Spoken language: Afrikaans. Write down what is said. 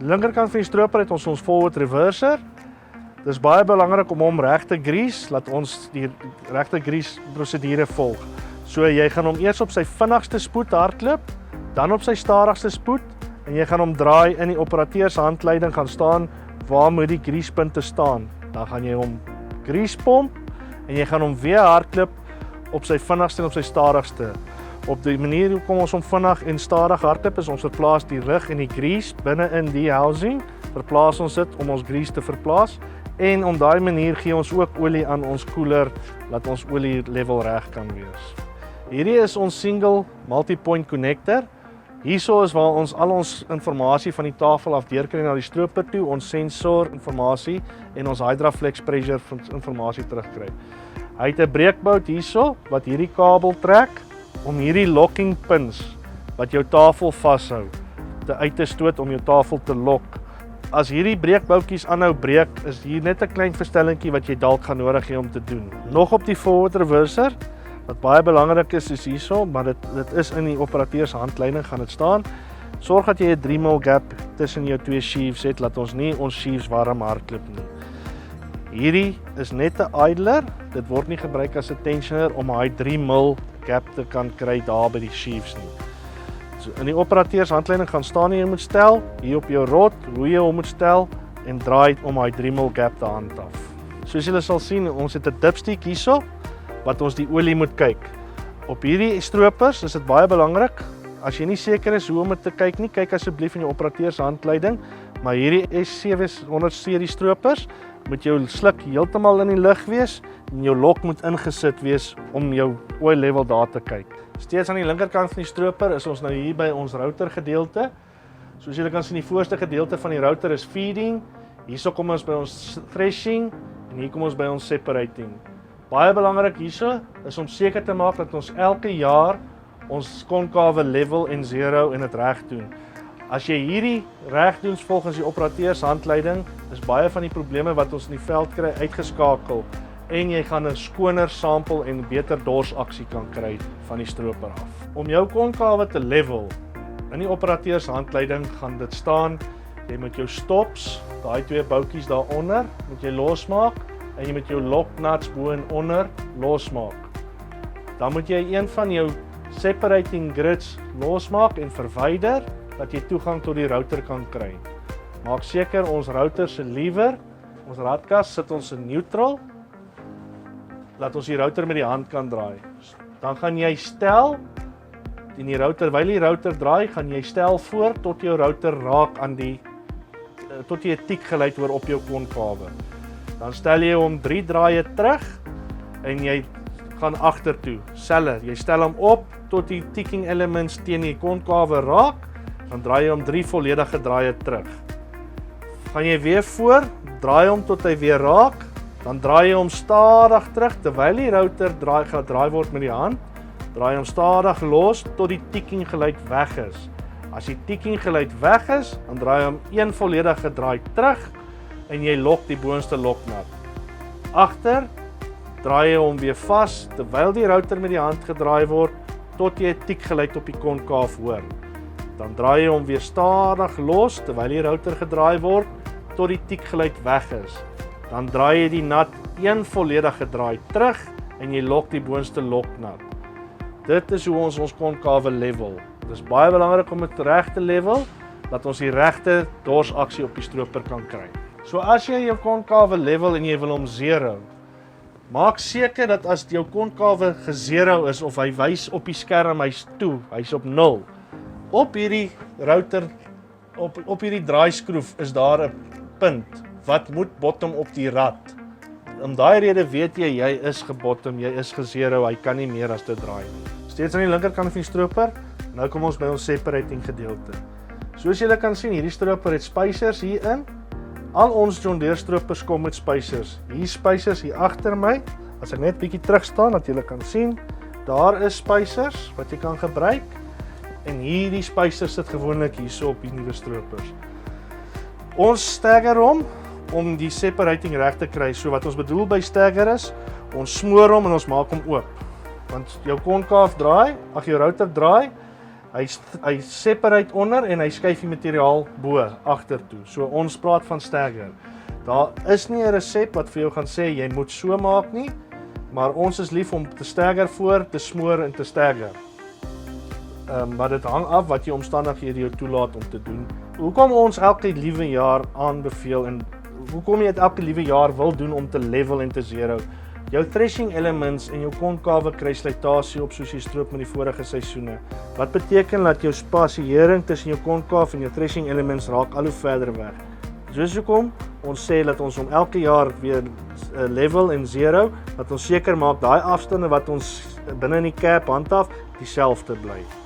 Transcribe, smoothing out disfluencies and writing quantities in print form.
Linkerkant van die stroper het ons forward reverser. Dis baie belangrik om hom reg te grease, laat ons die regte grease prosedure volg. So jy gaan hom eers op sy vinnigste spoed hardloop, dan op sy stadigste spoed en jy gaan hom draai in die operateurshandleiding gaan staan waar moet die greasepunte staan. Dan gaan jy hom grease pomp en jy gaan hom weer hardloop op sy vinnigste en op sy stadigste. Op die manier hoe kom ons hom vinnig en stadig hardloop is ons verplaas die rig en die grease binne in die housing, verplaas ons dit om ons grease te verplaas en om daai manier gee ons ook olie aan ons koeler laat ons olie level reg kan wees. Hierdie is ons single multi-point connector. Hierso is waar ons al ons informasie van die tafel af deurkry na die stroper toe, ons sensor informasie en ons Hydraflex pressure informasie terugkry. Hy het 'n breekbout hierso wat hierdie kabel trek om hierdie locking pins wat jou tafel vashou uit te stoot om jou tafel te lok. As hierdie breekboutjies aanhou breek, is hier net 'n klein verstellingkie wat jy dalk gaan nodig hê om te doen. Nog op die forward reverser, wat baie belangrik is hierso, maar dit is in die operateurshandleiding gaan dit staan. Sorg dat jy 'n 3 mm gap tussen jou twee sheaves het, laat ons nie ons sheaves warm hardloop nie. Hierdie is net 'n idler, dit word nie gebruik as 'n tensioner om hy 3 mm gap te kan kry daar by die sheaves nie. So in die operateurshandleiding gaan staan jy moet stel, hier op jou rod, hoe jy hom moet stel en draai om hy 3 mm gap te handhaaf. Soos julle sal sien, ons het 'n dipstick hierso wat ons die olie moet kyk. Op hierdie stropers is dit baie belangrik, as jy nie seker is hoe om dit te kyk nie, kyk asseblief in jou operateurshandleiding, maar hierdie S700 serie stropers moet jou sluk heeltemal in die lug wees en jou lok moet ingesit wees om jou oil level daar te kyk. Steeds aan die linkerkant van die stroper is ons nou hier by ons router gedeelte. Soos julle kan sien, die voorste gedeelte van die router is feeding, hierso kom ons by ons threshing en hier kom ons by ons separating. Baie belangrik hierso is om seker te maak dat ons elke jaar ons concave level en zero en dit reg doen. As jy hierdie reg doen volgens die operateurshandleiding, is baie van die probleme wat ons in die veld kry uitgeskakel en jy gaan 'n skoner sample en beter dorsaksie kan kry van die stroper af. Om jou concave te level, in die operateurshandleiding gaan dit staan, jy moet jou stops, daai twee boutjies daaronder, moet jy losmaak en jy moet jou locknuts bo en onder losmaak. Dan moet jy een van jou separating grids losmaak en verwyder, dat jy toegang tot die router kan kry. Maak seker ons router se lever, ons radkas sit ons in neutral, laat ons die router met die hand kan draai. Dan gaan jy stel, in die router, terwyl die router draai, gaan jy stel voor tot jou router raak aan die, tot jy 'n tik geluid hoor op jou concave. Dan stel jy hom 3 draaie terug en jy gaan agtertoe. Jy stel hom op tot die ticking elements teen die concave raak, dan draai jy hom 3 volledige draaie terug. Gaan jy weer voor, draai hom tot hy weer raak, dan draai jy hom stadig terug terwyl die router gedraai word met die hand. Draai hom stadig los tot die ticking geluid weg is. As die ticking geluid weg is, dan draai jy hom 1 volledige draai terug en jy lok die boonste loknat. Agter draai jy hom weer vas terwyl die router met die hand gedraai word tot jy 'n tik geluid op die konkaaf hoor. Dan draai jy hom weer stadig los terwyl die router gedraai word tot die tik geluid weg is. Dan draai jy die nat 1 volledige draai terug en jy lok die boonste loknat. Dit is hoe ons konkave level. Dit is baie belangrik om dit reg te level, dat ons die regte dorsaksie op die stroper kan kry. So as jy jou konkave level en jy wil hom zero, maak seker dat as jou konkave gezero is of hy wys op die skerm, hy's toe, hy's op 0. Op hierdie router, op hierdie draaiskroef is daar 'n punt wat moet bottom op die rad. Om daai rede weet jy is gebottom, jy is gezero, hy kan nie meer as dit draai nie. Steeds aan die linkerkant van die stroper, nou kom ons by ons separating gedeelte. Soos julle kan sien, hierdie stroper het spacers hierin. Al ons John Deere stropers kom met spacers. Hier spacers hier agter my. As ek net bietjie terug staan, dat julle kan sien, daar is spacers wat jy kan gebruik. En hierdie spacers sit gewoonlik hierso op die nuwe stropers. Ons stagger hom om die separating reg te kry. So wat ons bedoel by stagger is, ons smoor hom en ons maak hom oop. Want jou konkaaf draai, jou router draai, Hy separate onder en hy skuif die materiaal bo agter toe. So ons praat van stagger. Daar is nie 'n resep wat vir jou gaan sê jy moet so maak nie, maar ons is lief om te stagger voor, te smoor en te stagger. Maar dit hang af wat jou omstandighede jou toelaat om te doen. Hoekom ons elke liewe jaar aanbeveel en hoekom jy dit elke liewe jaar wil doen om te level en te zero. Jou threshing elements en jou concave kry slytasie op soos jy stroop met die vorige seisoene. Wat beteken dat jou spasiering tussen jou concave en jou threshing elements raak al hoe verder weg. Soos hoekom ons sê dat ons om elke jaar weer level en zero, dat ons seker maak daai afstande wat ons binne in die cap handhaaf, dieselfde bly.